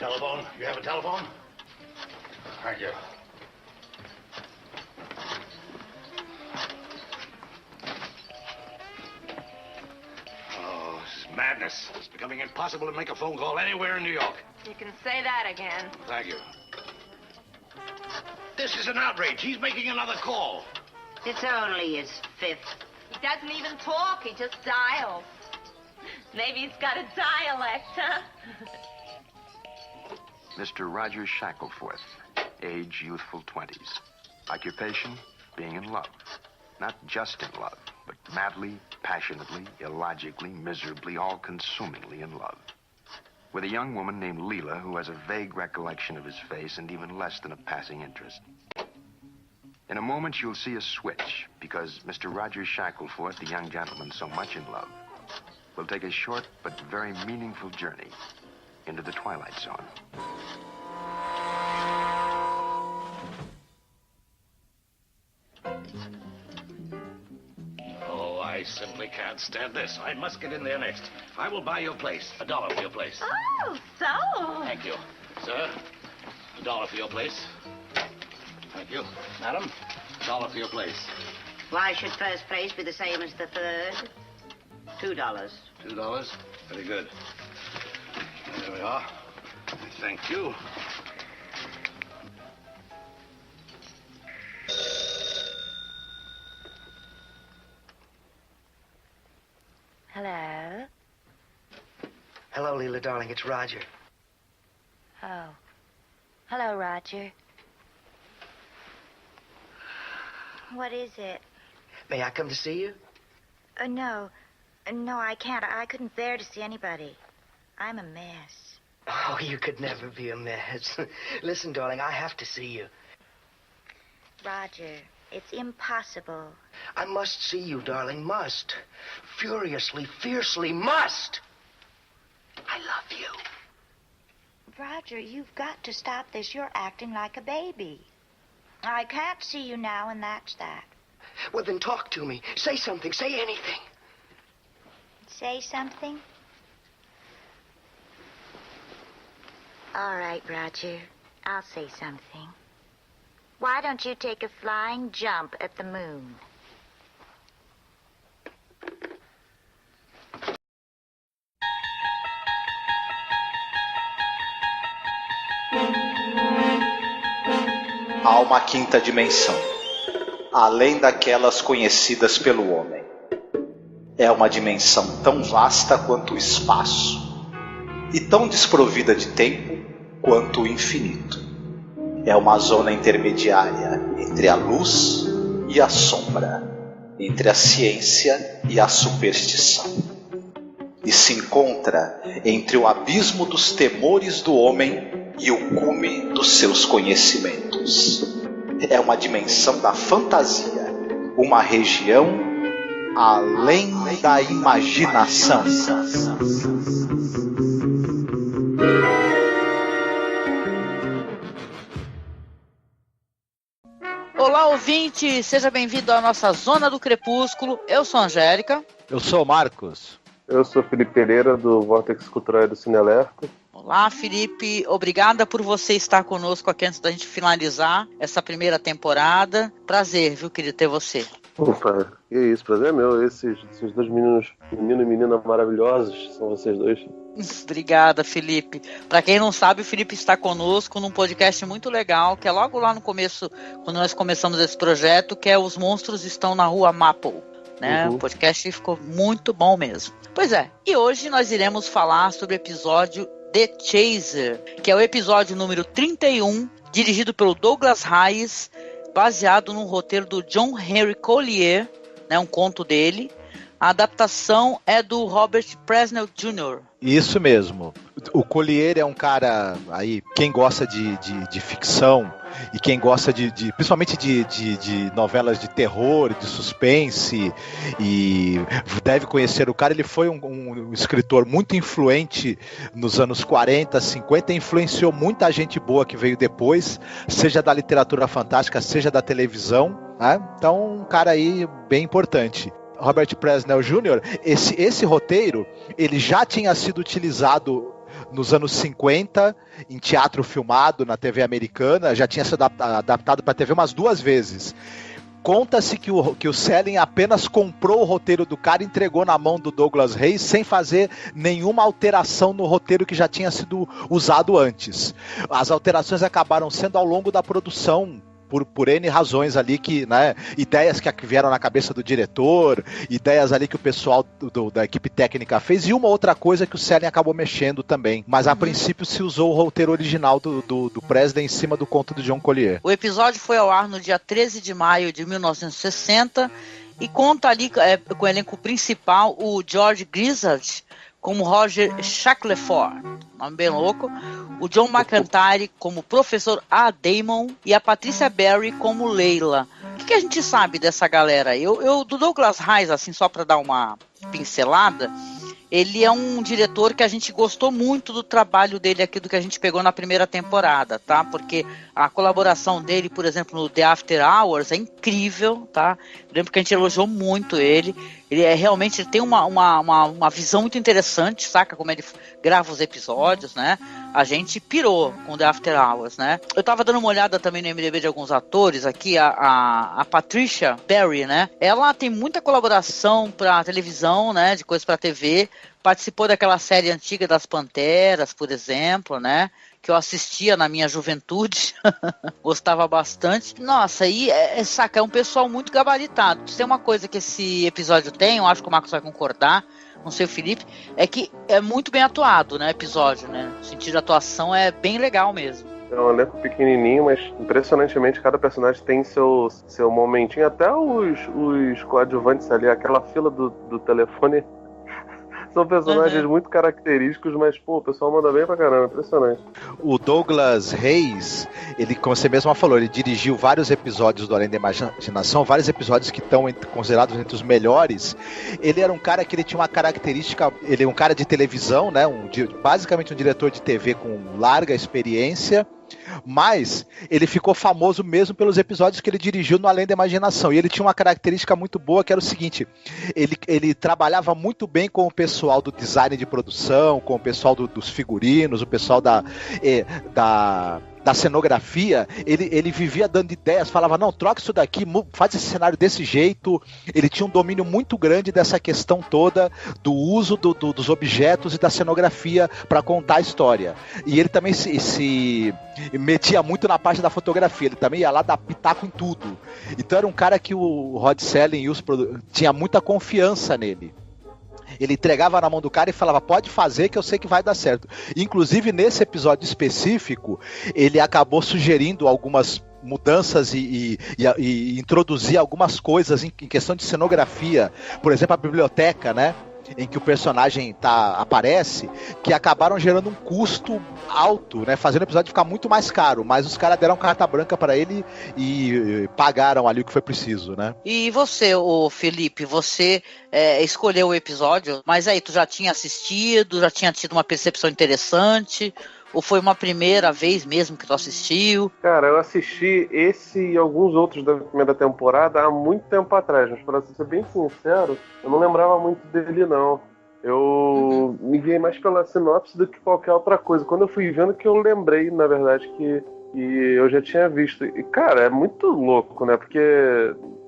Telephone? You have a telephone? Thank you. Oh, this is madness. It's becoming impossible to make a phone call anywhere in New York. You can say that again. Thank you. This is an outrage. He's making another call. It's only his fifth. He doesn't even talk. He just dials. Maybe he's got a dialect, huh? Mr. Roger Shackelforth, age youthful 20s. Occupation, being in love. Not just in love, but madly, passionately, illogically, miserably, all-consumingly in love. With a young woman named Leela who has a vague recollection of his face and even less than a passing interest. In a moment, you'll see a switch, because Mr. Roger Shackelforth, the young gentleman so much in love, will take a short but very meaningful journey into the Twilight Zone. Oh, I simply can't stand this. I must get in there next. I will buy your place. $1 for your place. Oh, so. Thank you. Sir, $1 for your place. Thank you. Madam, $1 for your place. Why should first place be the same as the third? $2. $2? Very good. There we are. Thank you. Hello? Hello, Leela, darling. It's Roger. Oh. Hello, Roger. What is it? May I come to see you? No. No, I can't. I couldn't bear to see anybody. I'm a mess. Oh, you could never be a mess. Listen, darling, I have to see you. Roger, it's impossible. I must see you, darling. Must. Furiously, fiercely must. I love you. Roger, you've got to stop this. You're acting like a baby. I can't see you now, and that's that. Well, then talk to me. Say something. Say anything. Say something? All right, Roger. I'll say something. Why don't you take a flying jump at the moon? Há uma quinta dimensão, além daquelas conhecidas pelo homem. É uma dimensão tão vasta quanto o espaço, e tão desprovida de tempo quanto o infinito. É uma zona intermediária entre a luz e a sombra, entre a ciência e a superstição. E se encontra entre o abismo dos temores do homem e o cume dos seus conhecimentos. É uma dimensão da fantasia, uma região além da imaginação. Olá, ouvinte! Seja bem-vindo à nossa Zona do Crepúsculo. Eu sou a Angélica. Eu sou o Marcos. Eu sou Felipe Pereira, do Vortex Cultural do Cine Alerta. Olá, Felipe. Obrigada por você estar conosco aqui antes da gente finalizar essa primeira temporada. Prazer, viu, querido, ter você. Opa, que isso, prazer é meu. Esses dois meninos, menino e menina maravilhosos, são vocês dois. Obrigada, Felipe. Para quem não sabe, o Felipe está conosco num podcast muito legal, que é logo lá no começo, quando nós começamos esse projeto, que é Os Monstros Estão na Rua Maple. Né? O podcast ficou muito bom mesmo. Pois é, e hoje nós iremos falar sobre o episódio The Chaser, que é o episódio número 31, dirigido pelo Douglas Hayes, baseado num roteiro do John Henry Collier, né, um conto dele. A adaptação é do Robert Presnell Jr. Isso mesmo. O Collier é um cara aí, quem gosta de ficção e quem gosta principalmente de novelas de terror, de suspense, e deve conhecer o cara. Ele foi um escritor muito influente nos anos 40, 50, influenciou muita gente boa que veio depois, seja da literatura fantástica, seja da televisão, né? Então, um cara aí bem importante. Robert Presnell Jr., esse roteiro, ele já tinha sido utilizado nos anos 50, em teatro filmado na TV americana, já tinha sido adaptado para TV umas 2 vezes. Conta-se que o Selling apenas comprou o roteiro do cara e entregou na mão do Douglas Reis sem fazer nenhuma alteração no roteiro que já tinha sido usado antes. As alterações acabaram sendo ao longo da produção, por N razões ali, que, né, ideias que vieram na cabeça do diretor, ideias ali que o pessoal da equipe técnica fez, e uma outra coisa que o Selling acabou mexendo também. Mas a princípio se usou o roteiro original do Presley em cima do conto do John Collier. O episódio foi ao ar no dia 13 de maio de 1960 e conta ali com o elenco principal o George Grizzard como Roger Shackleford, nome bem louco, o John McIntyre como Professor A. Damon e a Patricia Barry como Leila. O que a gente sabe dessa galera? Eu do Douglas Reis, assim, só para dar uma pincelada, ele é um diretor que a gente gostou muito do trabalho dele aqui, do que a gente pegou na primeira temporada, tá? Porque a colaboração dele, por exemplo, no The After Hours é incrível, tá? Eu lembro que a gente elogiou muito ele. Ele realmente ele tem uma visão muito interessante, saca? Como ele grava os episódios, né? A gente pirou com The After Hours, né? Eu tava dando uma olhada também no MDB de alguns atores aqui, a Patricia Barry, né? Ela tem muita colaboração pra televisão, né? De coisas pra TV. Participou daquela série antiga das Panteras, por exemplo, né? Que eu assistia na minha juventude, gostava bastante. Nossa, e saca, é um pessoal muito gabaritado. Se tem uma coisa que esse episódio tem, eu acho que o Marcos vai concordar, não sei o Felipe, é que é muito bem atuado, né, episódio, né? O sentido de atuação é bem legal mesmo. É um elenco pequenininho, mas impressionantemente cada personagem tem seu momentinho. Até os coadjuvantes ali, aquela fila do telefone... São personagens muito característicos, mas, pô, o pessoal manda bem pra caramba, impressionante. O Douglas Reis, ele, como você mesmo falou, ele dirigiu vários episódios do Além da Imaginação, vários episódios que estão considerados entre os melhores. Ele era um cara que ele tinha uma característica, ele é um cara de televisão, né, basicamente um diretor de TV com larga experiência, mas ele ficou famoso mesmo pelos episódios que ele dirigiu no Além da Imaginação, e ele tinha uma característica muito boa, que era o seguinte: ele trabalhava muito bem com o pessoal do design de produção, com o pessoal dos figurinos, o pessoal da cenografia. Ele vivia dando ideias, falava, não, troca isso daqui, faz esse cenário desse jeito. Ele tinha um domínio muito grande dessa questão toda do uso dos objetos e da cenografia para contar a história. E ele também se metia muito na parte da fotografia, ele também ia lá dar pitaco em tudo. Então era um cara que o Rod Selling tinha muita confiança nele. Ele entregava na mão do cara e falava, pode fazer que eu sei que vai dar certo. Inclusive, nesse episódio específico, ele acabou sugerindo algumas mudanças e introduzir algumas coisas em questão de cenografia. Por exemplo, a biblioteca, né? Em que o personagem aparece, que acabaram gerando um custo alto, né, fazendo o episódio ficar muito mais caro, mas os caras deram carta branca para ele e pagaram ali o que foi preciso, né? E você, ô Felipe, você escolheu o episódio, mas aí tu já tinha assistido, já tinha tido uma percepção interessante, ou foi uma primeira vez mesmo que tu assistiu? Cara, eu assisti esse e alguns outros da primeira temporada há muito tempo atrás, mas para ser bem sincero, eu não lembrava muito dele, não. Eu me guiei mais pela sinopse do que qualquer outra coisa. Quando eu fui vendo que eu lembrei, na verdade, que eu já tinha visto. E, cara, é muito louco, né? Porque,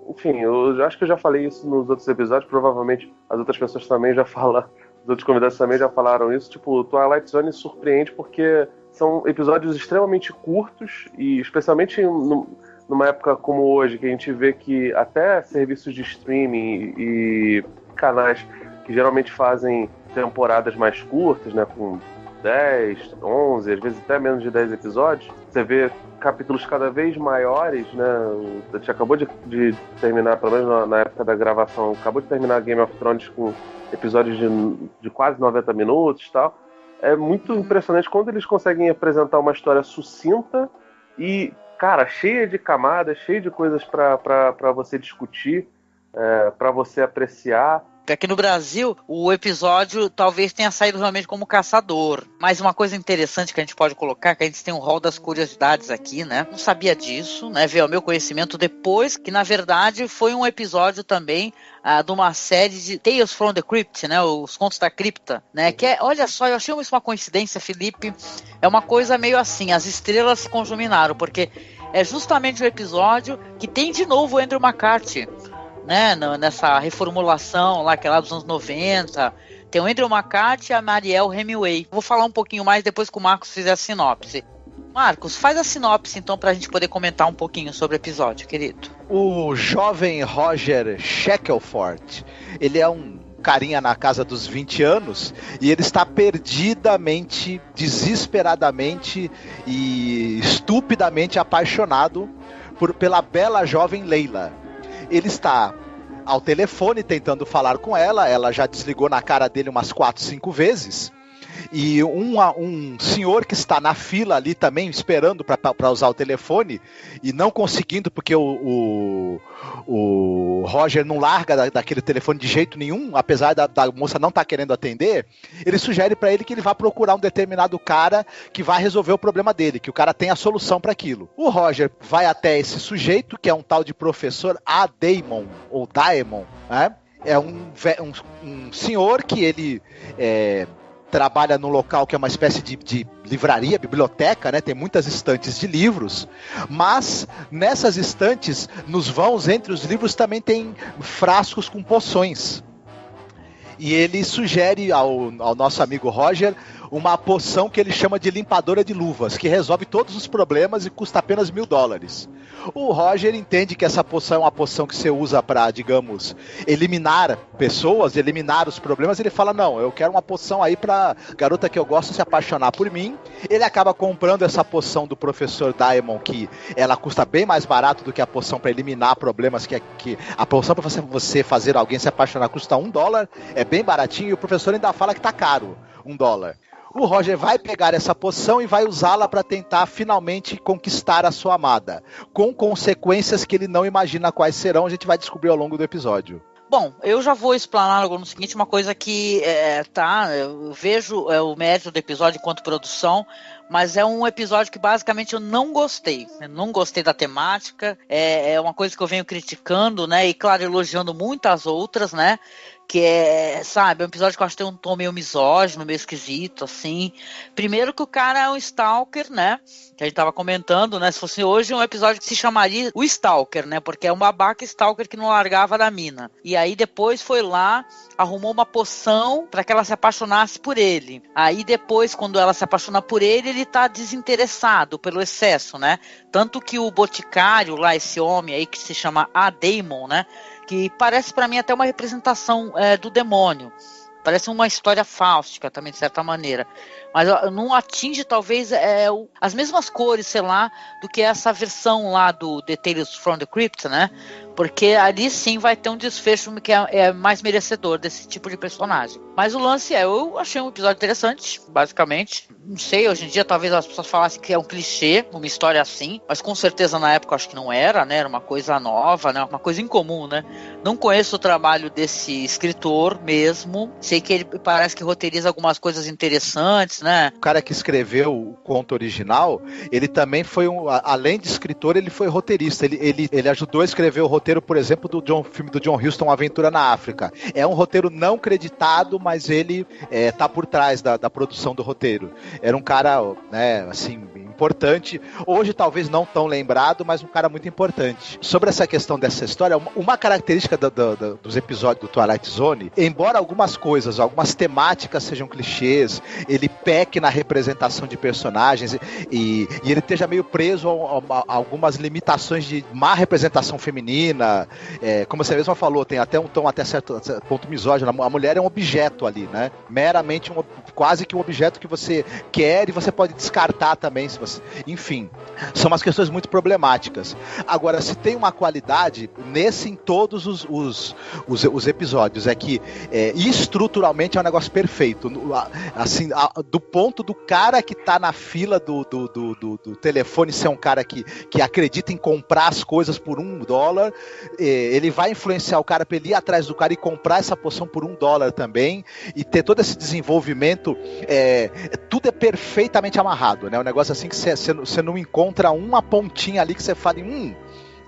enfim, eu acho que eu já falei isso nos outros episódios, provavelmente as outras pessoas também já falaram. Os outros convidados também já falaram isso. Tipo, Twilight Zone surpreende porque são episódios extremamente curtos e especialmente numa época como hoje, que a gente vê que até serviços de streaming e canais que geralmente fazem temporadas mais curtas, né, com 10, 11, às vezes até menos de 10 episódios, você vê capítulos cada vez maiores, né? A gente acabou de terminar, pelo menos na época da gravação, acabou de terminar Game of Thrones com episódios de quase 90 minutos e tal. É muito impressionante quando eles conseguem apresentar uma história sucinta e, cara, cheia de camadas, cheia de coisas para você discutir, para você apreciar. Aqui no Brasil, o episódio talvez tenha saído realmente como caçador. Mas uma coisa interessante que a gente pode colocar, que a gente tem um rol das curiosidades aqui, né? Não sabia disso, né? Veio ao meu conhecimento depois, que na verdade foi um episódio também de uma série de Tales from the Crypt, né? Os Contos da Cripta, né? Que é, olha só, eu achei isso uma coincidência, Felipe. É uma coisa meio assim, as estrelas se conjuminaram, porque é justamente o episódio que tem de novo o Andrew McCarthy, né? Nessa reformulação lá, que é lá dos anos 90. Tem o Andrew McCarthy e a Mariel Hemingway. Vou falar um pouquinho mais depois que o Marcos fizer a sinopse. Marcos, faz a sinopse então pra gente poder comentar um pouquinho sobre o episódio, querido. O jovem Roger Shackelford, ele é um carinha na casa dos 20 anos e ele está perdidamente, desesperadamente e estupidamente apaixonado pela bela jovem Leila. Ele está ao telefone tentando falar com ela, ela já desligou na cara dele umas 4, 5 vezes. E um senhor que está na fila ali também, esperando para usar o telefone, e não conseguindo, porque o Roger não larga daquele telefone de jeito nenhum, apesar da moça não estar querendo atender, ele sugere para ele que ele vá procurar um determinado cara que vai resolver o problema dele, que o cara tem a solução para aquilo. O Roger vai até esse sujeito, que é um tal de professor A. Damon, ou Daemon, né? É um senhor que ele trabalha num local que é uma espécie de livraria, biblioteca, né? Tem muitas estantes de livros, mas nessas estantes, nos vãos entre os livros, também tem frascos com poções. E ele sugere ao nosso amigo Roger uma poção que ele chama de limpadora de luvas, que resolve todos os problemas e custa apenas $1.000. O Roger entende que essa poção é uma poção que você usa para, digamos, eliminar pessoas, eliminar os problemas. Ele fala, não, eu quero uma poção aí pra garota que eu gosto se apaixonar por mim. Ele acaba comprando essa poção do professor Daemon, que ela custa bem mais barato do que a poção para eliminar problemas, que a poção para você fazer alguém se apaixonar custa $1, é bem baratinho, e o professor ainda fala que tá caro, $1. O Roger vai pegar essa poção e vai usá-la para tentar finalmente conquistar a sua amada, com consequências que ele não imagina quais serão, a gente vai descobrir ao longo do episódio. Bom, eu já vou explanar logo no seguinte, uma coisa que eu vejo o mérito do episódio enquanto produção, mas é um episódio que basicamente eu não gostei. Eu não gostei da temática, é uma coisa que eu venho criticando, né, e claro, elogiando muitas outras, né, que é um episódio que eu acho que tem um tom meio misógino, meio esquisito, assim. Primeiro que o cara é um stalker, né, que a gente tava comentando, né, se fosse hoje um episódio que se chamaria o Stalker, né, porque é um babaca stalker que não largava da mina. E aí depois foi lá, arrumou uma poção para que ela se apaixonasse por ele. Aí depois, quando ela se apaixona por ele, ele tá desinteressado pelo excesso, né, tanto que o boticário lá, esse homem aí que se chama A. Damon, né, que parece para mim até uma representação do demônio. Parece uma história fáustica também, de certa maneira. Mas não atinge, talvez, as mesmas cores, sei lá, do que essa versão lá do The Tales from the Crypt, né? Porque ali sim vai ter um desfecho que é mais merecedor desse tipo de personagem. Mas o lance eu achei um episódio interessante, basicamente. Não sei, hoje em dia talvez as pessoas falassem que é um clichê, uma história assim, mas com certeza na época eu acho que não era, né? Era uma coisa nova, né? Uma coisa incomum, né? Não conheço o trabalho desse escritor mesmo. Sei que ele parece que roteiriza algumas coisas interessantes, né? O cara que escreveu o conto original, ele também foi além de escritor, ele foi roteirista. Ele ajudou a escrever o roteiro, por exemplo, do filme do John Huston, Uma Aventura na África. É um roteiro não creditado, mas ele tá por trás da produção do roteiro. Era um cara, né, assim, importante. Hoje talvez não tão lembrado, mas um cara muito importante. Sobre essa questão dessa história, uma característica dos episódios do Twilight Zone, embora algumas temáticas sejam clichês, ele peque na representação de personagens e ele esteja meio preso a algumas limitações de má representação feminina, como você mesma falou, tem até um tom até certo ponto misógino. A mulher é um objeto ali, né? Meramente quase que um objeto que você quer e você pode descartar também, se você... Enfim, são umas questões muito problemáticas. Agora, se tem uma qualidade em todos os episódios, é que estruturalmente é um negócio perfeito. Assim, do ponto do cara que tá na fila do telefone ser um cara que acredita em comprar as coisas por $1, ele vai influenciar o cara para ele ir atrás do cara e comprar essa poção por $1 também, e ter todo esse desenvolvimento, tudo é perfeitamente amarrado, né? Um negócio assim que você não encontra uma pontinha ali que você fala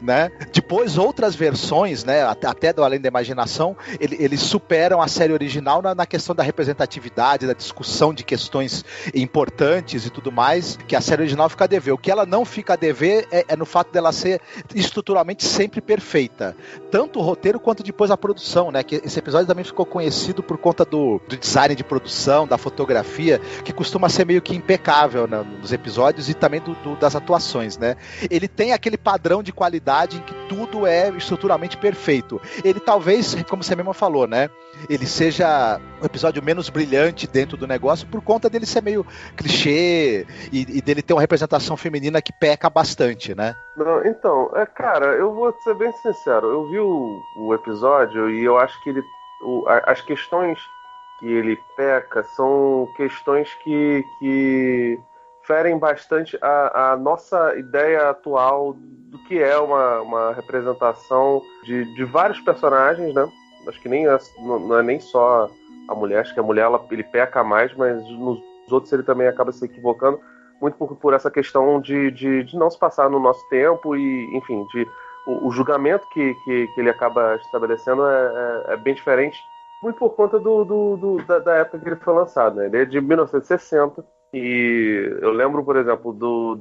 né? Depois outras versões, né, até do Além da Imaginação, eles superam a série original na questão da representatividade, da discussão de questões importantes e tudo mais, que a série original fica a dever. O que ela não fica a dever é no fato dela ser estruturalmente sempre perfeita, tanto o roteiro quanto depois a produção, né? Que esse episódio também ficou conhecido por conta do design de produção, da fotografia, que costuma ser meio que impecável, né, nos episódios, e também das atuações, né? Ele tem aquele padrão de qualidade em que tudo é estruturalmente perfeito. Ele talvez, como você mesmo falou, né, ele seja o episódio menos brilhante dentro do negócio por conta dele ser meio clichê e dele ter uma representação feminina que peca bastante, né? Não, então, cara, eu vou ser bem sincero, eu vi o episódio e eu acho que as questões que ele peca são questões que ferem bastante a nossa ideia atual do que é uma representação de vários personagens, né? Acho que não é nem só a mulher, acho que a mulher ele peca mais, mas nos outros ele também acaba se equivocando, muito por essa questão de não se passar no nosso tempo e, enfim, o julgamento que ele acaba estabelecendo é bem diferente, muito por conta da época que ele foi lançado, né? Ele é de 1960, e eu lembro, por exemplo,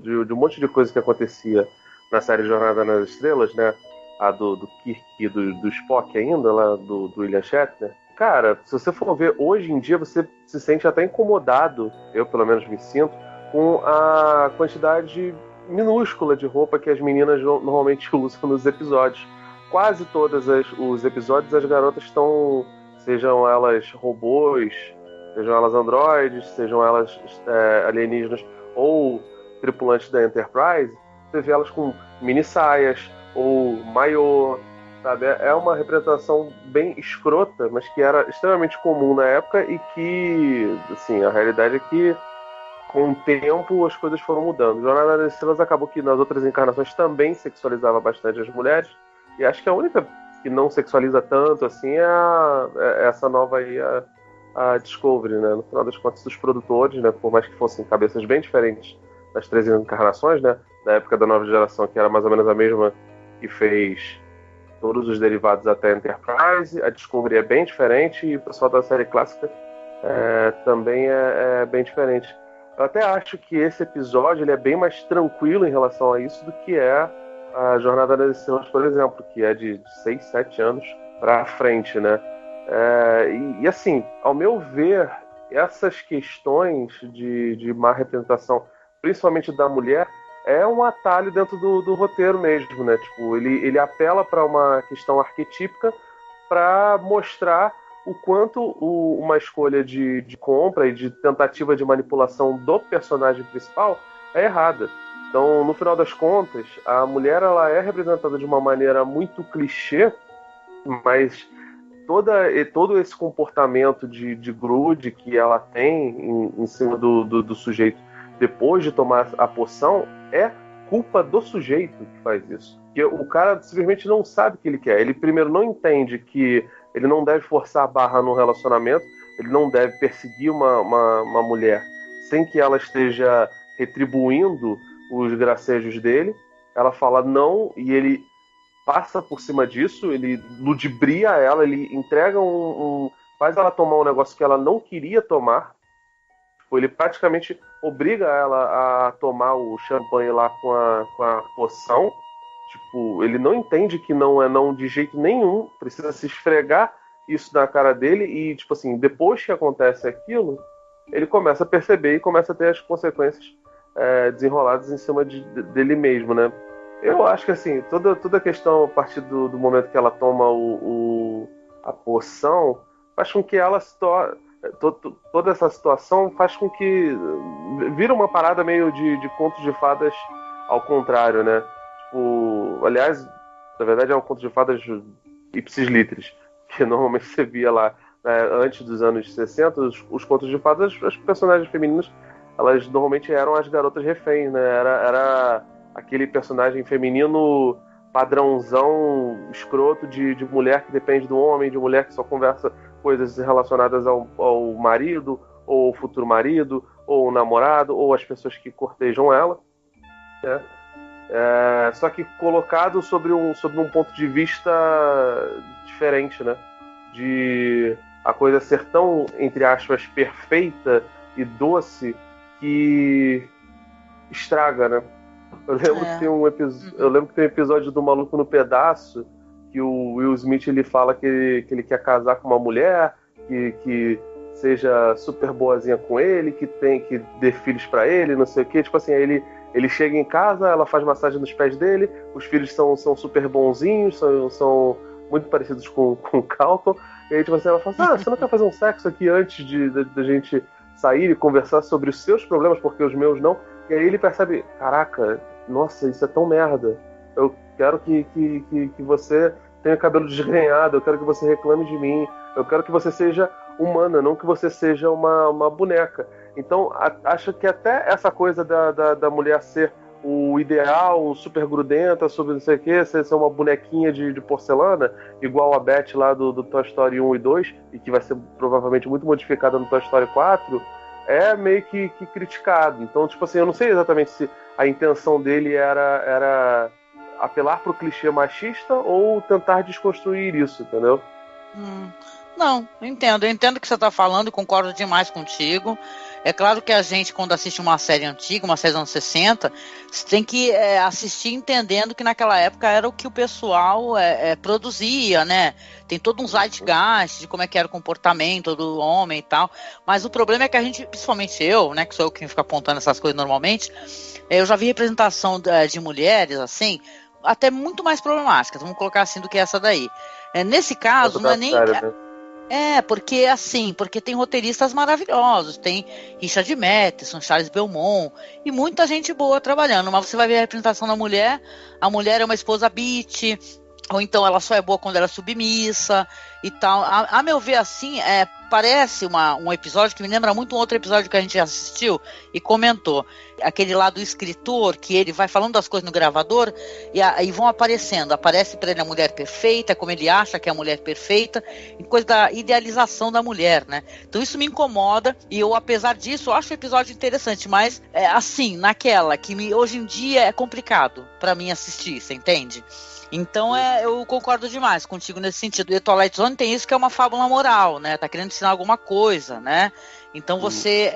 de um monte de coisa que acontecia na série Jornada nas Estrelas, né? A do Kirk e do Spock ainda, lá do William Shatner. Cara, se você for ver, hoje em dia você se sente até incomodado, eu pelo menos me sinto, com a quantidade minúscula de roupa que as meninas normalmente usam nos episódios. Quase todos os episódios as garotas estão, sejam elas robôs, sejam elas androides, sejam elas alienígenas ou tripulantes da Enterprise, você vê elas com mini saias ou maiô, sabe? É uma representação bem escrota, mas que era extremamente comum na época e que, assim, a realidade é que com o tempo as coisas foram mudando. Jornada nas Estrelas acabou que nas outras encarnações também sexualizava bastante as mulheres, e acho que a única que não sexualiza tanto assim é essa nova aí, a Discovery, né? No final das contas, os produtores, né, por mais que fossem cabeças bem diferentes das 3 encarnações, né, da época da nova geração, que era mais ou menos a mesma que fez todos os derivados até a Enterprise, a Discovery é bem diferente e o pessoal da série clássica também é bem diferente. Eu até acho que esse episódio ele é bem mais tranquilo em relação a isso do que é a Jornada nas Estrelas, por exemplo, que é de 6, 7 anos para frente, né? E assim, ao meu ver, essas questões de má representação, principalmente da mulher, é um atalho dentro do roteiro mesmo, né? Tipo, ele apela para uma questão arquetípica para mostrar o quanto uma escolha de compra e de tentativa de manipulação do personagem principal é errada. Então, no final das contas, a mulher ela é representada de uma maneira muito clichê, mas todo esse comportamento de grude que ela tem em cima do sujeito depois de tomar a poção é culpa do sujeito que faz isso. Porque o cara simplesmente não sabe o que ele quer. Ele primeiro não entende que ele não deve forçar a barra no relacionamento, ele não deve perseguir uma mulher sem que ela esteja retribuindo os gracejos dele. Ela fala não e ele passa por cima disso, ele ludibria ela, ele entrega faz ela tomar um negócio que ela não queria tomar. Ele praticamente obriga ela a tomar o champanhe lá com a poção. Tipo, ele não entende que não é não de jeito nenhum, precisa se esfregar isso na cara dele e, tipo assim, depois que acontece aquilo, ele começa a perceber e começa a ter as consequências desenroladas em cima dele mesmo, né? Eu acho que, assim, toda a questão a partir do momento que ela toma a poção faz com que ela se torne... Toda essa situação faz com que vira uma parada meio de contos de fadas ao contrário, né? Tipo, aliás, na verdade é um conto de fadas ipsis literis, que normalmente você via lá antes dos anos 60, os contos de fadas, as personagens femininas, elas normalmente eram as garotas reféns, né? Era aquele personagem feminino padrãozão escroto de mulher que depende do homem, de mulher que só conversa coisas relacionadas ao marido, ou ao futuro marido, ou o namorado, ou as pessoas que cortejam ela, né? Só que colocado sobre um ponto de vista diferente, né? De a coisa ser tão, entre aspas, perfeita e doce que estraga, né? Eu lembro que tem um episódio do Maluco no Pedaço que o Will Smith ele fala que ele quer casar com uma mulher que seja super boazinha com ele, que dê filhos pra ele, não sei o que. Tipo assim, aí ele chega em casa, ela faz massagem nos pés dele, os filhos são super bonzinhos, são muito parecidos com o Carlton. E aí, tipo assim, ela fala assim, você não quer fazer um sexo aqui antes da gente sair e conversar sobre os seus problemas, porque os meus não? E aí ele percebe, caraca, nossa, isso é tão merda. Eu quero que você tenha cabelo desgrenhado, eu quero que você reclame de mim, eu quero que você seja humana, não que você seja uma boneca. Então, acho que até essa coisa da mulher ser o ideal, super grudenta, sobre não sei o que, ser uma bonequinha de porcelana, igual a Beth lá do Toy Story 1 e 2, e que vai ser provavelmente muito modificada no Toy Story 4, é meio que criticado. Então, tipo assim, eu não sei exatamente se a intenção dele era apelar pro clichê machista ou tentar desconstruir isso, entendeu? Não, eu entendo o que você está falando, concordo demais contigo. É claro que a gente, quando assiste uma série antiga, uma série dos anos 60, você tem que assistir entendendo que naquela época era o que o pessoal produzia, né? Tem todo um zeitgeist de como é que era o comportamento do homem e tal. Mas o problema é que a gente, principalmente eu, né, que sou eu quem fica apontando essas coisas normalmente, eu já vi representação de mulheres, assim, até muito mais problemáticas, vamos colocar assim, do que essa daí. Nesse caso, não é nem... porque tem roteiristas maravilhosos, tem Richard Matheson, Charles Belmont e muita gente boa trabalhando, mas você vai ver a representação da mulher, a mulher é uma esposa bitch, ou então ela só é boa quando ela é submissa e tal. A meu ver, assim, parece um episódio que me lembra muito um outro episódio que a gente assistiu e comentou. Aquele lá do escritor, que ele vai falando das coisas no gravador e vão aparecendo. Aparece para ele a mulher perfeita, como ele acha que é a mulher perfeita, e coisa da idealização da mulher, né? Então isso me incomoda e eu, apesar disso, eu acho o episódio interessante, mas assim, naquela que hoje em dia é complicado para mim assistir, você entende? Então eu concordo demais contigo nesse sentido. E Twilight Zone tem isso que é uma fábula moral, né? Tá querendo ensinar alguma coisa, né? Então você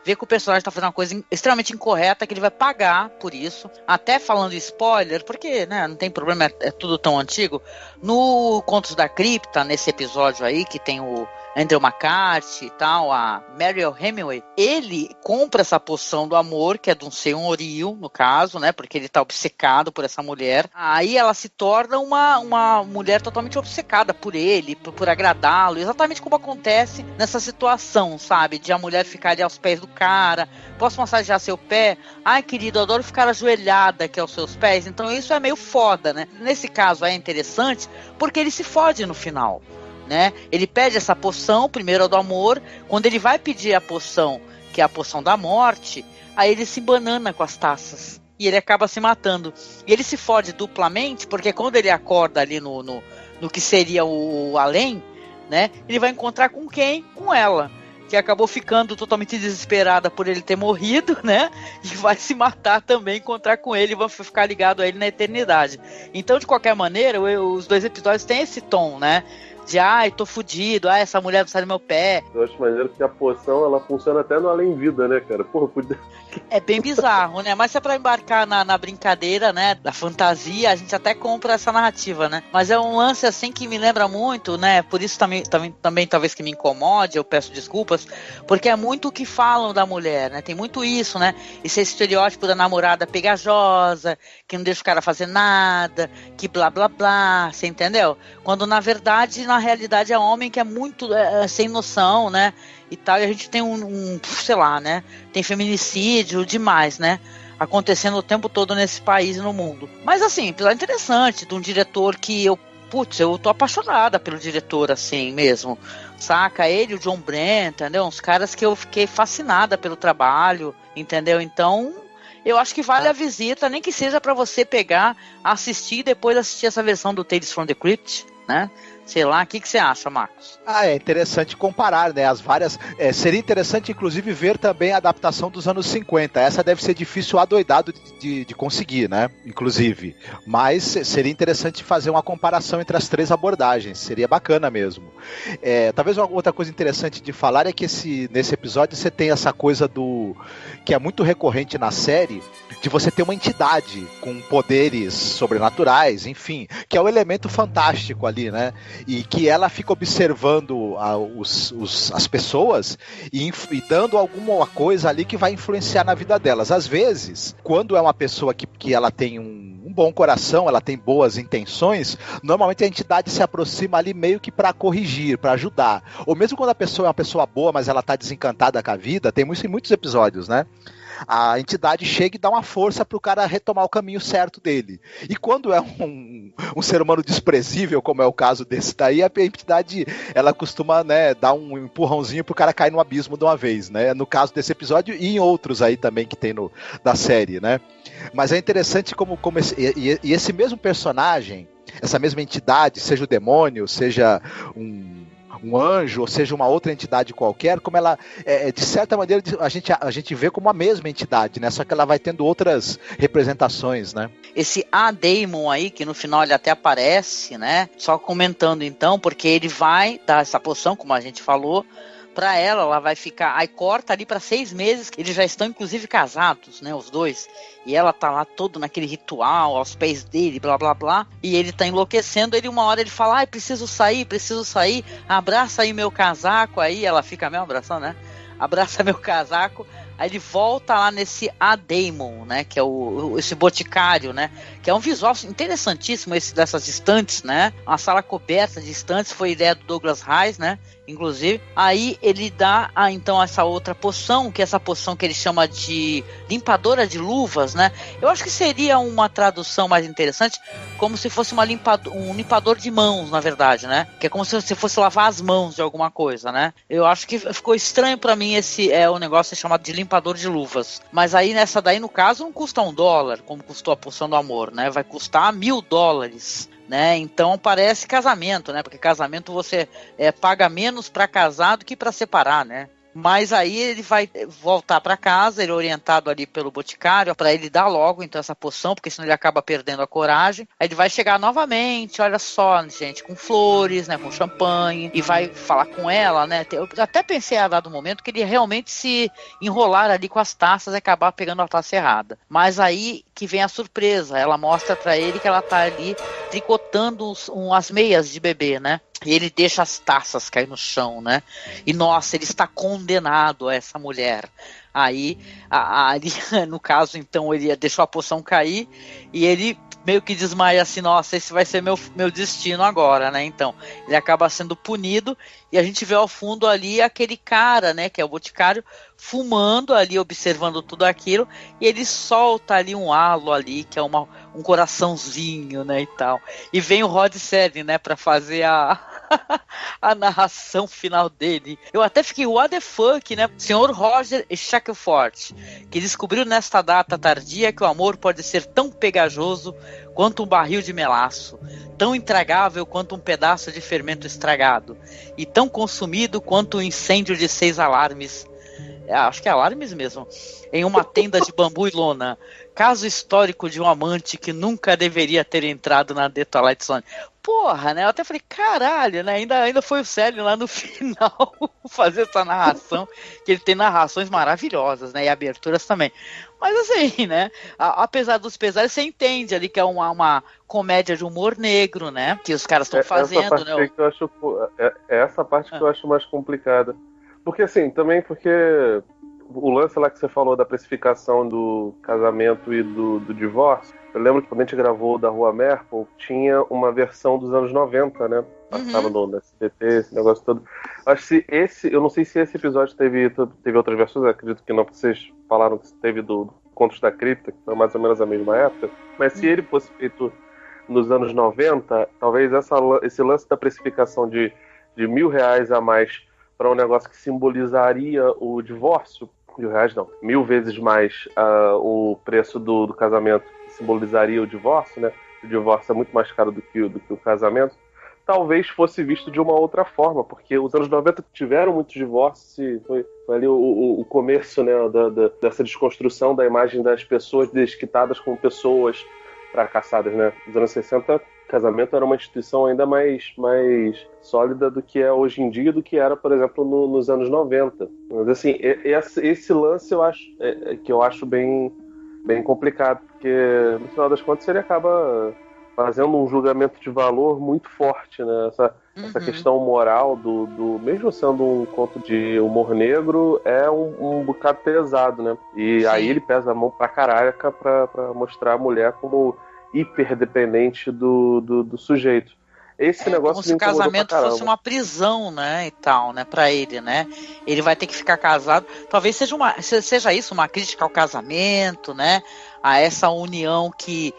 vê que o personagem tá fazendo uma coisa extremamente incorreta, que ele vai pagar por isso. Até falando spoiler, porque, né, não tem problema, é tudo tão antigo. No Contos da Cripta, nesse episódio aí, que tem o Andrew McCarthy e tal, a Mariel Hemingway, ele compra essa poção do amor, que é de um senhorio, no caso, né, porque ele tá obcecado por essa mulher. Aí ela se torna uma mulher totalmente obcecada por ele, por agradá-lo, exatamente como acontece nessa situação, sabe, de a mulher ficar ali aos pés do cara, posso massagear seu pé? Ai, querido, eu adoro ficar ajoelhada aqui aos seus pés. Então isso é meio foda, né? Nesse caso é interessante, porque ele se fode no final, né? Ele pede essa poção, primeiro do amor, quando ele vai pedir a poção, que é a poção da morte, aí ele se banana com as taças, e ele acaba se matando. E ele se fode duplamente, porque quando ele acorda ali no que seria o além, né? Ele vai encontrar com quem? Com ela, que acabou ficando totalmente desesperada por ele ter morrido, né? E vai se matar também, encontrar com ele e vai ficar ligado a ele na eternidade. Então, de qualquer maneira, os dois episódios têm esse tom, né? De, ai, tô fudido, ai, essa mulher não sai do meu pé. Eu acho maneiro que a poção, ela funciona até no além-vida, né, cara? Porra, podia... É bem bizarro, né? Mas se é pra embarcar na brincadeira, né, da fantasia, a gente até compra essa narrativa, né? Mas é um lance, assim, que me lembra muito, né? Por isso também talvez que me incomode, eu peço desculpas, porque é muito o que falam da mulher, né? Tem muito isso, né? Esse estereótipo da namorada pegajosa, que não deixa o cara fazer nada, que blá, blá, blá, você entendeu? Quando, na verdade, na realidade, é homem que é muito sem noção, né? E tal, e a gente tem sei lá, né? Tem feminicídio demais, né? Acontecendo o tempo todo nesse país e no mundo. Mas assim, episódio interessante, de um diretor que eu putz, eu tô apaixonada pelo diretor, assim, mesmo. Saca? Ele, o John Brent, entendeu? Uns caras que eu fiquei fascinada pelo trabalho, entendeu? Então, eu acho que vale a visita, nem que seja pra você pegar, assistir e depois assistir essa versão do Tales from the Crypt, né? Sei lá, o que você acha, Marcos? É interessante comparar, né, as várias... seria interessante, inclusive, ver também a adaptação dos anos 50. Essa deve ser difícil adoidado de conseguir, né, inclusive. Mas seria interessante fazer uma comparação entre as 3 abordagens. Seria bacana mesmo. Talvez uma outra coisa interessante de falar é que nesse episódio você tem essa coisa do... que é muito recorrente na série, de você ter uma entidade com poderes sobrenaturais, enfim, que é o elemento fantástico ali, né? E que ela fica observando as pessoas e dando alguma coisa ali que vai influenciar na vida delas. Às vezes, quando é uma pessoa que ela tem um bom coração, ela tem boas intenções, normalmente a entidade se aproxima ali meio que para corrigir, para ajudar. Ou mesmo quando a pessoa é uma pessoa boa, mas ela tá desencantada com a vida, tem isso em muitos episódios, né? A entidade chega e dá uma força pro cara retomar o caminho certo dele. E quando é um ser humano desprezível, como é o caso desse daí, a entidade, ela costuma, né, dar um empurrãozinho pro cara cair no abismo de uma vez, né? No caso desse episódio e em outros aí também que tem da série, né? Mas é interessante como esse mesmo personagem, essa mesma entidade, seja o demônio, seja um anjo, ou seja, uma outra entidade qualquer, como ela, de certa maneira, a gente vê como a mesma entidade, né? Só que ela vai tendo outras representações, né? Esse A-Daemon aí, que no final ele até aparece, né? Só comentando então, porque ele vai dar essa poção, como a gente falou, pra ela vai ficar, aí corta ali pra 6 meses, eles já estão inclusive casados, né, os dois, e ela tá lá todo naquele ritual, aos pés dele, blá blá blá, e ele tá enlouquecendo, uma hora ele fala, preciso sair, abraça aí meu casaco, aí ela fica mesmo abraçando, né, abraça meu casaco, aí ele volta lá nesse A-Daemon, né, que é esse boticário, né, que é um visual interessantíssimo esse dessas estantes, né, uma sala coberta de estantes, foi ideia do Douglas Reis, né, inclusive, aí ele dá então essa outra poção, que é essa poção que ele chama de limpadora de luvas, né? Eu acho que seria uma tradução mais interessante, como se fosse um limpador de mãos, na verdade, né? Que é como se você fosse lavar as mãos de alguma coisa, né? Eu acho que ficou estranho pra mim o negócio chamado de limpador de luvas. Mas aí nessa daí, no caso, não custa $1, como custou a poção do amor, né? Vai custar $1.000. Né? Então parece casamento, né? Porque casamento você paga menos para casar do que para separar, né? Mas aí ele vai voltar para casa, ele é orientado ali pelo boticário para ele dar logo então essa poção, porque senão ele acaba perdendo a coragem. Aí ele vai chegar novamente, olha só, gente, com flores, né, com champanhe, e vai falar com ela, né? Eu até pensei a dado momento que ele realmente se enrolar ali com as taças e acabar pegando a taça errada. Mas aí que vem a surpresa, ela mostra para ele que ela tá ali tricotando as meias de bebê, né? E ele deixa as taças cair no chão, né? E, nossa, ele está condenado a essa mulher. Aí, ali, no caso, então, ele deixou a poção cair e ele meio que desmaia assim, nossa, esse vai ser meu destino agora, né? Então, ele acaba sendo punido e a gente vê ao fundo ali aquele cara, né, que é o boticário, fumando ali, observando tudo aquilo, e ele solta ali um halo ali, que é um coraçãozinho, né, e tal. E vem o Rod Serling, né, pra fazer a narração final dele. Eu até fiquei, what the fuck, né? Senhor Roger Shackelford, que descobriu nesta data tardia que o amor pode ser tão pegajoso quanto um barril de melaço, tão intragável quanto um pedaço de fermento estragado, e tão consumido quanto um incêndio de 6 alarmes. Acho que é alarmes mesmo. Em uma tenda de bambu e lona. Caso histórico de um amante que nunca deveria ter entrado na The Twilight Zone. Porra, né? Eu até falei, caralho, né? Ainda foi o Célio lá no final fazer essa narração, que ele tem narrações maravilhosas, né? E aberturas também. Mas assim, né? Apesar dos pesares, você entende ali que é uma comédia de humor negro, né? Que os caras estão fazendo, essa parte né? Que eu acho, essa parte que eu acho mais complicada. Porque assim, também porque o lance lá que você falou da precificação do casamento e do divórcio, eu lembro que quando a gente gravou da Rua Merkel, tinha uma versão dos anos 90, né? Passava no SBT, esse negócio todo. Acho que eu não sei se esse episódio teve outras versões, acredito que não, porque vocês falaram que teve do Contos da Cripta, que foi mais ou menos a mesma época, mas se ele fosse feito nos anos 90, talvez esse lance da precificação de R$1.000 a mais para um negócio que simbolizaria o divórcio, R$1.000 não, 1.000 vezes mais o preço do casamento que simbolizaria o divórcio, né? O divórcio é muito mais caro do que o casamento. Talvez fosse visto de uma outra forma, porque os anos 90 tiveram muitos divórcios, foi ali o começo, né, dessa desconstrução da imagem das pessoas desquitadas como pessoas fracassadas, né? Nos anos 60, casamento era uma instituição ainda mais sólida do que é hoje em dia, do que era, por exemplo, nos anos 90. Mas, assim, esse lance eu acho bem complicado, porque, no final das contas, ele acaba fazendo um julgamento de valor muito forte, né? Essa questão moral mesmo sendo um conto de humor negro, é um bocado pesado, né? E aí ele pesa a mão pra caraca pra mostrar a mulher como hiperdependente do sujeito. Esse negócio como se o casamento fosse uma prisão, né, e tal, né, pra ele, né? Ele vai ter que ficar casado. Talvez seja isso, uma crítica ao casamento, né? A essa união que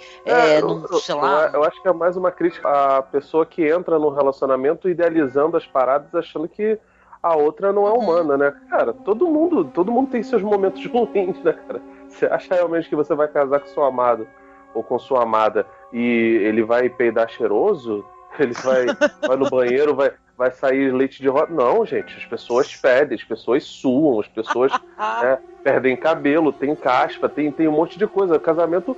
sei lá. Eu acho que é mais uma crítica à pessoa que entra no relacionamento idealizando as paradas, achando que a outra não é humana, né? Cara, todo mundo tem seus momentos ruins, né, cara? Você acha realmente que você vai casar com seu amado ou com sua amada e ele vai peidar cheiroso? Ele vai no banheiro, vai sair leite de rosa? Não, gente, as pessoas pedem, as pessoas suam, as pessoas perdem cabelo, tem caspa, tem um monte de coisa. O casamento,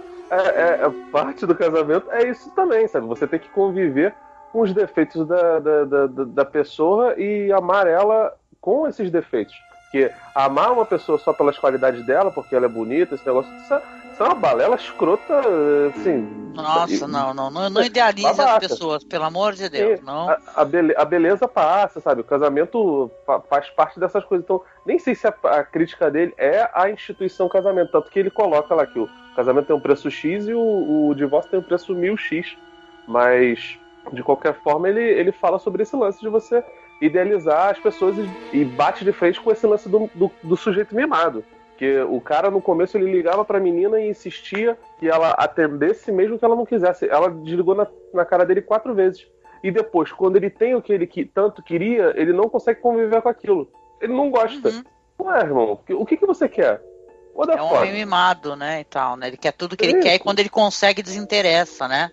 parte do casamento é isso também, sabe? Você tem que conviver com os defeitos da pessoa e amar ela com esses defeitos. Porque amar uma pessoa só pelas qualidades dela, porque ela é bonita, esse negócio, isso é uma balela escrota, assim... Nossa, não idealize as pessoas, pelo amor de Deus, não. A beleza passa, sabe? O casamento faz parte dessas coisas. Então, nem sei se a crítica dele é a instituição casamento, tanto que ele coloca lá que o casamento tem um preço X e o divórcio tem um preço 1.000X. Mas, de qualquer forma, ele fala sobre esse lance de você idealizar as pessoas e bate de frente com esse lance do sujeito mimado. Porque o cara, no começo, ele ligava pra menina e insistia que ela atendesse mesmo que ela não quisesse. Ela desligou na cara dele 4 vezes. E depois, quando ele tem o que ele tanto queria, ele não consegue conviver com aquilo. Ele não gosta. Ué, irmão, o que você quer? É um homem mimado, né, e tal, né? Ele quer tudo que ele quer e quando ele consegue, desinteressa, né?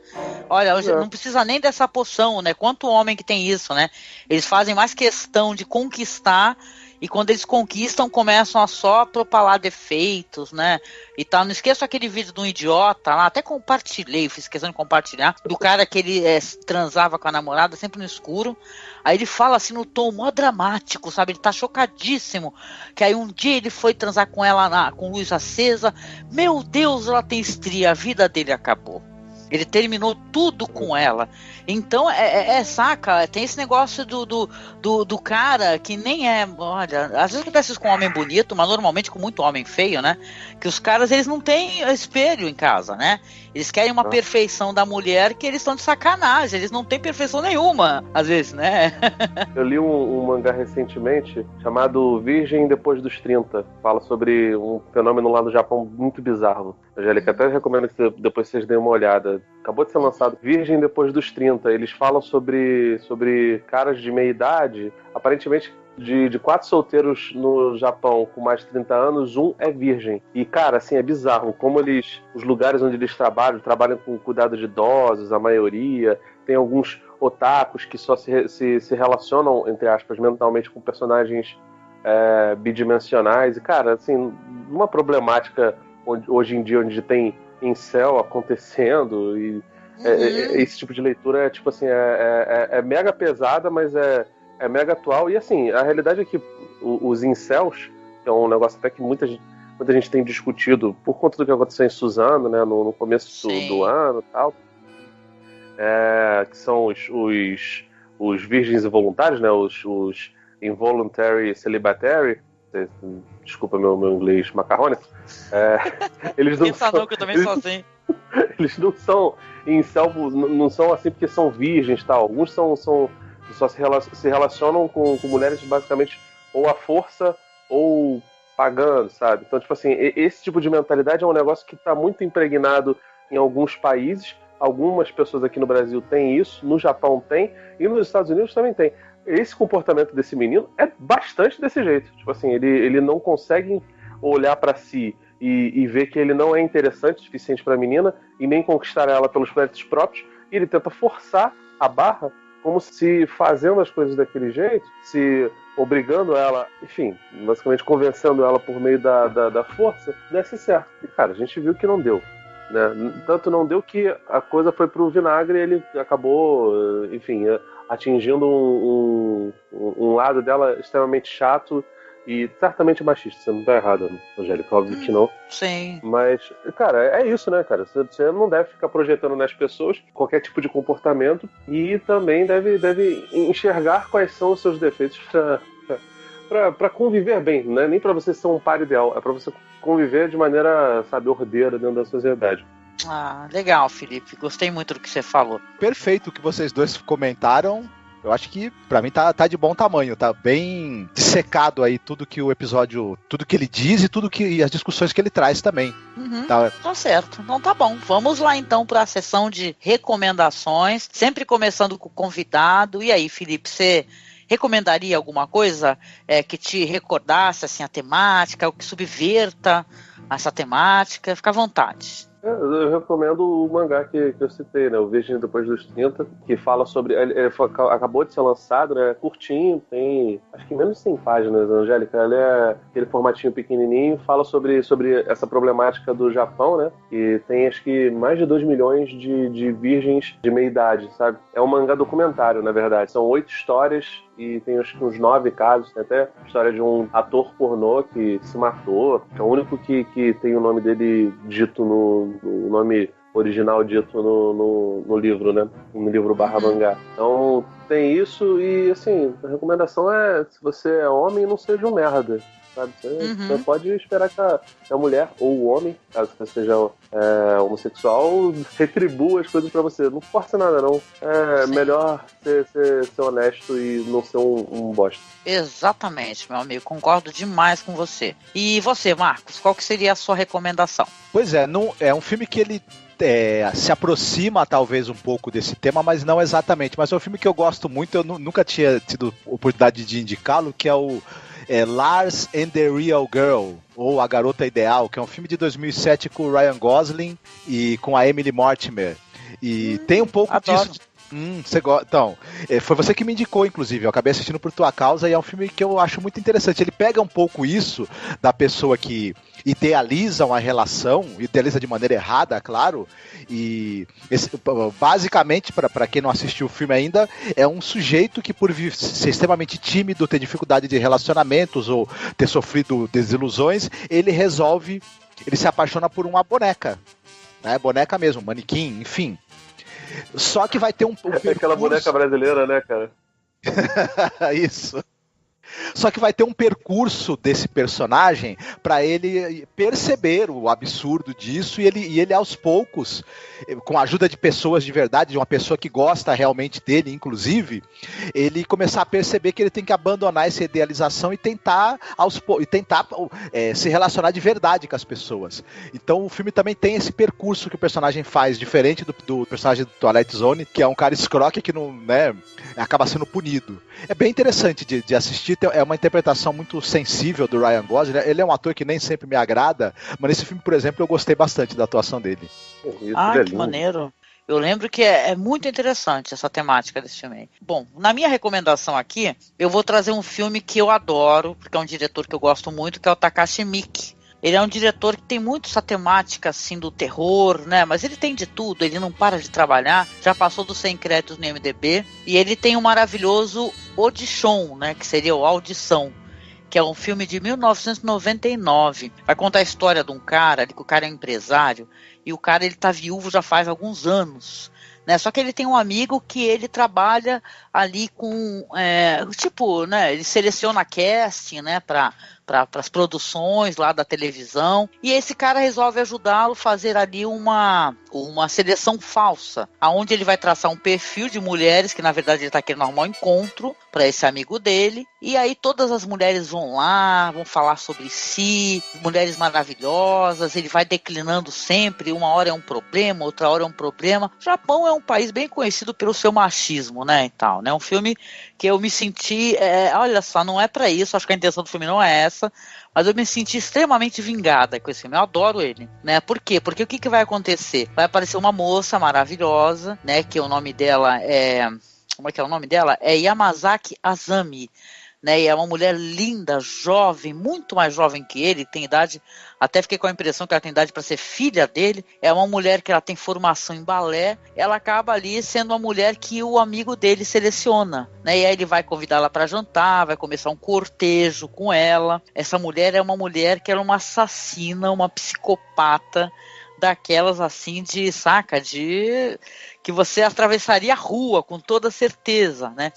Olha, hoje não precisa nem dessa poção, né? Quanto homem que tem isso, né? Eles fazem mais questão de conquistar e quando eles conquistam, começam a só propalar defeitos, né? E tal. Não esqueço aquele vídeo de um idiota lá, até compartilhei, fiz questão de compartilhar, do cara que ele transava com a namorada sempre no escuro. Aí ele fala assim no tom mó dramático, sabe? Ele tá chocadíssimo. Que aí um dia ele foi transar com ela com luz acesa. Meu Deus, ela tem estria, a vida dele acabou. Ele terminou tudo com ela. Então, saca? Tem esse negócio do cara que nem é... Olha, às vezes acontece isso com um homem bonito, mas normalmente com muito homem feio, né? Que os caras, eles não têm espelho em casa, né? Eles querem uma perfeição da mulher que eles estão de sacanagem. Eles não têm perfeição nenhuma, às vezes, né? Eu li um mangá recentemente chamado Virgem Depois dos 30. Fala sobre um fenômeno lá no Japão muito bizarro. Angélica, até recomendo que depois vocês deem uma olhada. Acabou de ser lançado Virgem Depois dos 30. Eles falam sobre caras de meia idade. Aparentemente, de 4 solteiros no Japão com mais de 30 anos, um é virgem. E, cara, assim, é bizarro. Como os lugares onde eles trabalham com cuidado de idosos, a maioria. Tem alguns otakus que só se relacionam, entre aspas, mentalmente com personagens bidimensionais. E, cara, assim, uma problemática hoje em dia, onde tem incel acontecendo e esse tipo de leitura é tipo assim, é mega pesada, mas é mega atual. E assim, a realidade é que os incels, que é um negócio até que muita gente tem discutido por conta do que aconteceu em Suzano, né, no começo do ano e tal, que são os virgens involuntários, né, os involuntary celibatary. Desculpa meu inglês macarrônico. Eles não são, que eu também sou assim. Eles não são incel, não são assim porque são virgens, tal. Alguns só se relacionam com mulheres basicamente ou à força ou pagando, sabe? Então, tipo assim, esse tipo de mentalidade é um negócio que está muito impregnado em alguns países, Algumas pessoas aqui no Brasil têm isso, no Japão tem, e nos Estados Unidos também tem. Esse comportamento desse menino é bastante desse jeito. Tipo assim, ele não consegue olhar pra si e ver que ele não é interessante o suficiente pra menina e nem conquistar ela pelos méritos próprios, e ele tenta forçar a barra como se fazendo as coisas daquele jeito, se obrigando ela, enfim, basicamente convencendo ela por meio da força, desse certo. E, cara, a gente viu que não deu. Né? Tanto não deu que a coisa foi pro vinagre e ele acabou, enfim, atingindo um lado dela extremamente chato e certamente machista. Você não tá errado, Angélica, óbvio que não. Sim. Mas, cara, é isso, né, cara? Você não deve ficar projetando nas pessoas qualquer tipo de comportamento e também deve enxergar quais são os seus defeitos pra conviver bem, né? Nem pra você ser um par ideal, é pra você conviver de maneira, sabe, ordeira dentro da sociedade. Ah, legal, Felipe. Gostei muito do que você falou. Perfeito o que vocês dois comentaram. Eu acho que pra mim tá de bom tamanho, tá bem dissecado aí tudo que o episódio, tudo que ele diz e as discussões que ele traz também. Uhum, tá certo. Então tá bom. Vamos lá então para a sessão de recomendações, sempre começando com o convidado. E aí, Felipe, você recomendaria alguma coisa que te recordasse assim, a temática, o que subverta essa temática? Fica à vontade. Eu recomendo o mangá que eu citei, né? O Virgem Depois dos 30, que fala sobre... acabou de ser lançado, né? Curtinho, tem acho que menos de 100 páginas, Angélica. Ele é aquele formatinho pequenininho, fala sobre essa problemática do Japão, né? E tem acho que mais de 2 milhões de virgens de meia idade, sabe? É um mangá documentário, na verdade. São 8 histórias e tem acho que uns 9 casos. Tem até a história de um ator pornô que se matou. É o único que tem o nome dele dito o nome original dito no livro, né? No livro / mangá. Então tem isso e, assim, a recomendação é, se você é homem, não seja um merda, sabe? Você pode esperar que a mulher ou o homem, caso você seja homossexual, retribua as coisas pra você. Não força nada, não. É melhor ser honesto e não ser um bosta. Exatamente, meu amigo. Concordo demais com você. E você, Marcos, qual que seria a sua recomendação? Pois é, é um filme que ele se aproxima talvez um pouco desse tema, mas não exatamente. Mas é um filme que eu gosto muito, eu nunca tinha tido oportunidade de indicá-lo, que é o Lars and the Real Girl, ou A Garota Ideal, que é um filme de 2007 com o Ryan Gosling e com a Emily Mortimer. E tem um pouco disso... Você gosta? Então, foi você que me indicou, inclusive. Eu acabei assistindo por tua causa e é um filme que eu acho muito interessante. Ele pega um pouco isso da pessoa que idealiza uma relação, idealiza de maneira errada, claro. E basicamente, para quem não assistiu o filme ainda, é um sujeito que, por ser extremamente tímido, ter dificuldade de relacionamentos ou ter sofrido desilusões, ele se apaixona por uma boneca, né? Boneca mesmo, manequim, enfim. Só que vai ter um percurso... Aquela boneca brasileira, né, cara? Isso. Só que vai ter um percurso desse personagem para ele perceber o absurdo disso e ele aos poucos, com a ajuda de pessoas de verdade, de uma pessoa que gosta realmente dele, inclusive, ele começar a perceber que ele tem que abandonar essa idealização e tentar se relacionar de verdade com as pessoas. Então o filme também tem esse percurso que o personagem faz, diferente do personagem do Twilight Zone, que é um cara escroque que não, né, acaba sendo punido. É bem interessante de assistir. É uma interpretação muito sensível do Ryan Gosling. Ele é um ator que nem sempre me agrada, mas nesse filme, por exemplo, eu gostei bastante da atuação dele. Que maneiro. Eu lembro que é muito interessante essa temática desse filme aí. Bom, na minha recomendação aqui, eu vou trazer um filme que eu adoro, porque é um diretor que eu gosto muito, que é o Takashi Miike. Ele é um diretor que tem muito essa temática assim do terror, né? Mas ele tem de tudo, ele não para de trabalhar. Já passou dos 100 créditos no IMDb. E ele tem um maravilhoso Audition, né? Que seria o Audição, que é um filme de 1999. Vai contar a história de um cara, que o cara é empresário, e o cara ele tá viúvo já faz alguns anos. Né? Só que ele tem um amigo que ele trabalha ali com, né? Ele seleciona casting, né? Para as produções lá da televisão, e esse cara resolve ajudá-lo a fazer ali uma seleção falsa, aonde ele vai traçar um perfil de mulheres que na verdade ele está querendo arrumar um encontro para esse amigo dele, E aí todas as mulheres vão lá, vão falar sobre si, mulheres maravilhosas, ele vai declinando sempre, uma hora é um problema, outra hora é um problema. O Japão é um país bem conhecido pelo seu machismo, né, e tal, né? Um filme que eu me senti, olha só, não é pra isso, acho que a intenção do filme não é essa, mas eu me senti extremamente vingada com esse filme, eu adoro ele, né? Por quê? Porque o que vai acontecer? Vai aparecer uma moça maravilhosa, né, que o nome dela como é que é o nome dela? É Yamazaki Azami, né, e é uma mulher linda, jovem, muito mais jovem que ele, tem idade, até fiquei com a impressão que ela tem idade para ser filha dele. É uma mulher que ela tem formação em balé, ela acaba ali sendo uma mulher que o amigo dele seleciona, né, e aí ele vai convidá-la para jantar, vai começar um cortejo com ela. Essa mulher é uma mulher que era uma assassina, uma psicopata, daquelas assim de, saca, de que você atravessaria a rua com toda certeza, né?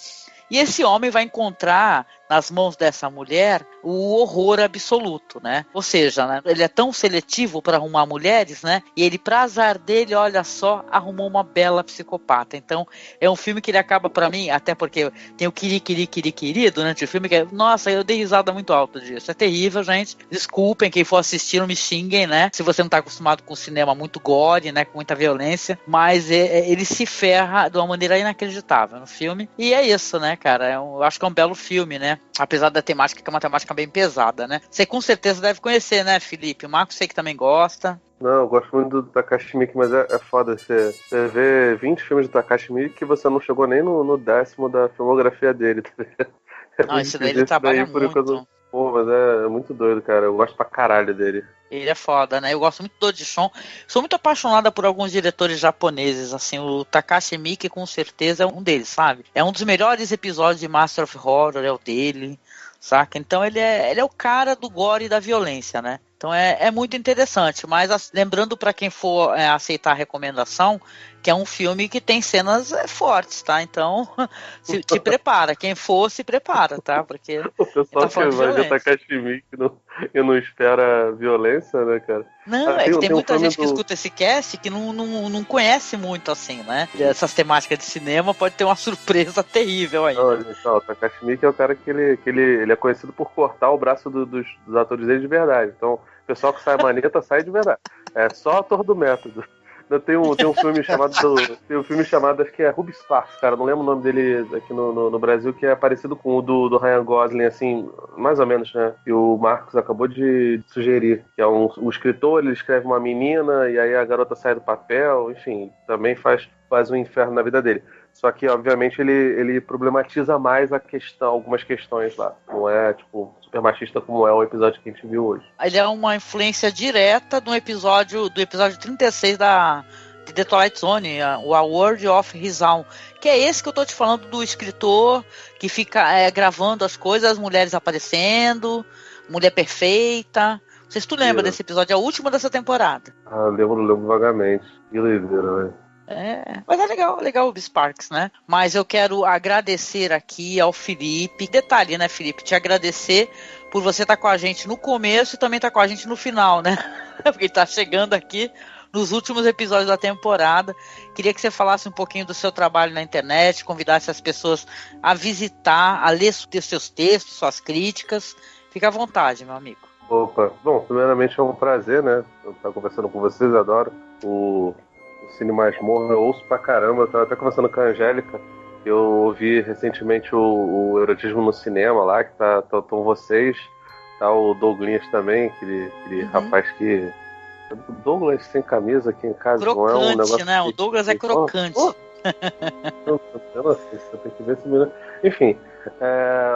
E esse homem vai encontrar nas mãos dessa mulher o horror absoluto, né? Ou seja, né, ele é tão seletivo para arrumar mulheres, né? E ele, para azar dele, olha só, arrumou uma bela psicopata. Então, é um filme que ele acaba, para mim, até porque tem o Kiri durante o filme, que é, nossa, eu dei risada muito alto disso. É terrível, gente. Desculpem, quem for assistir, não me xinguem, né? Se você não tá acostumado com cinema muito gore, né? Com muita violência, mas ele se ferra de uma maneira inacreditável no filme. E é isso, né, cara? Eu acho que é um belo filme, né? Apesar da temática, que é uma temática bem pesada, né? Você com certeza deve conhecer, né, Felipe? O Marco sei que também gosta. Não, eu gosto muito do Takashi Miike, mas é foda. Você vê 20 filmes do Takashi Miike que você não chegou nem no 10º da filmografia dele. Não, esse daí ele trabalha muito. Pô, mas é muito doido, cara. Eu gosto pra caralho dele. Ele é foda, né? Eu gosto muito do Audition. Sou muito apaixonada por alguns diretores japoneses, assim. O Takashi Miike, com certeza, é um deles, sabe? É um dos melhores episódios de Master of Horror, é o dele, saca? Então ele é o cara do gore e da violência, né? Então é muito interessante, mas lembrando para quem for aceitar a recomendação, que é um filme que tem cenas fortes, tá? Então se prepara, quem for se prepara, tá? Porque o pessoal que vai ver Takashi Miike e não espera violência, né, cara? Não, tem muita gente que escuta esse cast que não conhece muito, assim, né? Essas temáticas de cinema, pode ter uma surpresa terrível aí. Não, o Takashi Miike é o cara que ele é conhecido por cortar o braço dos atores dele de verdade. Então, o pessoal que sai maneta sai de verdade. É só ator do método. Tem um filme chamado. Tem um filme chamado, acho que é Ruby Sparks, cara. Não lembro o nome dele aqui no Brasil, que é parecido com o do Ryan Gosling, assim, mais ou menos, né? Que o Marcos acabou de sugerir. Que é o escritor, ele escreve uma menina, e aí a garota sai do papel, enfim, também faz um inferno na vida dele. Só que, obviamente, ele problematiza mais algumas questões lá. Não é, tipo, super machista como é o episódio que a gente viu hoje. Ele é uma influência direta do episódio 36 de The Twilight Zone, o A World of His Own, que é esse que eu tô te falando do escritor que fica gravando as coisas, as mulheres aparecendo, mulher perfeita. Não sei se tu lembra desse episódio, é o último dessa temporada. Ah, eu lembro vagamente. Que doideira, velho. Mas é legal o Sparks, né? Mas eu quero agradecer aqui ao Felipe. Detalhe, né, Felipe? Te agradecer por você estar com a gente no começo e também estar com a gente no final, né? Porque ele tá chegando aqui nos últimos episódios da temporada. Queria que você falasse um pouquinho do seu trabalho na internet, convidasse as pessoas a visitar, a ler os seus textos, suas críticas. Fica à vontade, meu amigo. Opa, bom, primeiramente é um prazer, né? Eu estar conversando com vocês, adoro o Cine Masmorra, eu ouço pra caramba. Eu tava até conversando com a Angélica. Eu ouvi recentemente o Erotismo no Cinema lá, que estão vocês, tá o Douglas também, aquele rapaz que. Douglas sem camisa aqui em casa, crocante, não é um negócio. Né? O Douglas é crocante. Eu não sei, você tem que ver esse menino. Enfim,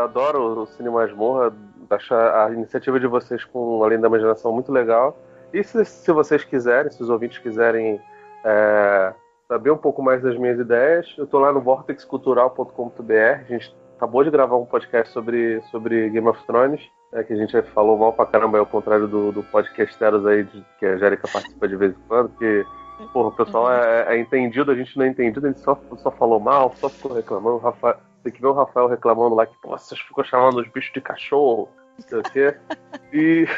adoro o Cine Masmorra, acho a iniciativa de vocês com Além da Imaginação muito legal. E se vocês quiserem, se os ouvintes quiserem saber um pouco mais das minhas ideias, eu tô lá no vortexcultural.com.br. A gente acabou de gravar um podcast sobre Game of Thrones, que a gente falou mal pra caramba, ao contrário do podcasteros aí, que a Jérica participa de vez em quando, porque porra, o pessoal é entendido, a gente não é entendido, a gente só falou mal, só ficou reclamando. Tem que ver o Rafael reclamando lá que, vocês ficam chamando os bichos de cachorro, não sei o quê. E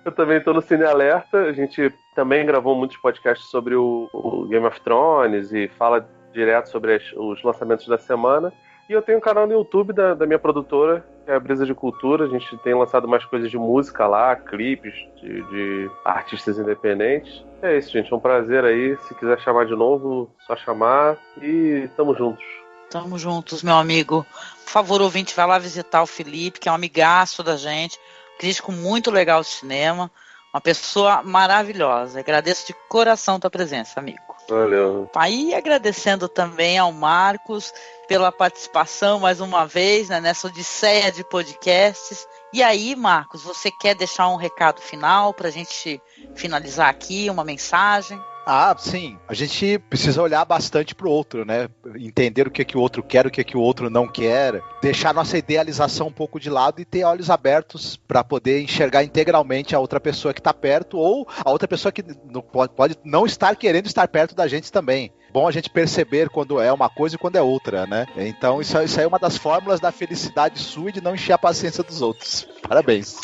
eu também tô no Cine Alerta, a gente também gravou muitos podcasts sobre o Game of Thrones e fala direto sobre os lançamentos da semana. E eu tenho um canal no YouTube da minha produtora, que é a Brisa de Cultura. A gente tem lançado mais coisas de música lá, clipes de artistas independentes. É isso, gente. É um prazer aí. Se quiser chamar de novo, só chamar. E tamo juntos. Tamo juntos, meu amigo. Por favor, ouvinte, vai lá visitar o Felipe, que é um amigaço da gente. Crítico muito legal de cinema. Uma pessoa maravilhosa. Agradeço de coração a tua presença, amigo. Valeu. Aí agradecendo também ao Marcos pela participação mais uma vez, né, nessa odisseia de podcasts. E aí, Marcos, você quer deixar um recado final pra gente finalizar aqui, uma mensagem? Ah, sim. A gente precisa olhar bastante pro outro, né? Entender o que o outro quer, o que o outro não quer. Deixar nossa idealização um pouco de lado e ter olhos abertos para poder enxergar integralmente a outra pessoa que está perto ou a outra pessoa que pode não estar querendo estar perto da gente também. Bom a gente perceber quando é uma coisa e quando é outra, né? Então isso aí é uma das fórmulas da felicidade sua e de não encher a paciência dos outros. Parabéns.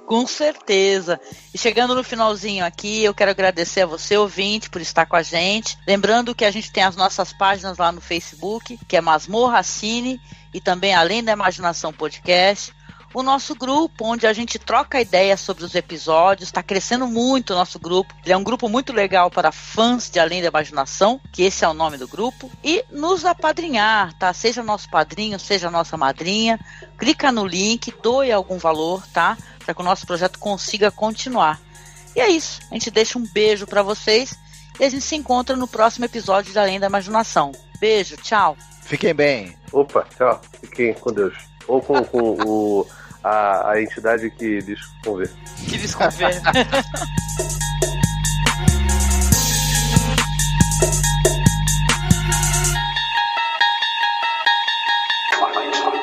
Com certeza. E chegando no finalzinho aqui, eu quero agradecer a você, ouvinte, por estar com a gente. Lembrando que a gente tem as nossas páginas lá no Facebook, que é Masmorra Cine e também Além da Imaginação Podcast. O nosso grupo, onde a gente troca ideias sobre os episódios, está crescendo muito o nosso grupo. Ele é um grupo muito legal para fãs de Além da Imaginação, que esse é o nome do grupo. E nos apadrinhar, tá? Seja nosso padrinho, seja nossa madrinha. Clica no link, doe algum valor, tá? Para que o nosso projeto consiga continuar. E é isso. A gente deixa um beijo para vocês e a gente se encontra no próximo episódio de Além da Imaginação. Beijo, tchau. Fiquem bem. Opa, tchau. Fiquem com Deus. Ou com a entidade que lhes convê. Que lhes convê. Twilight Zone.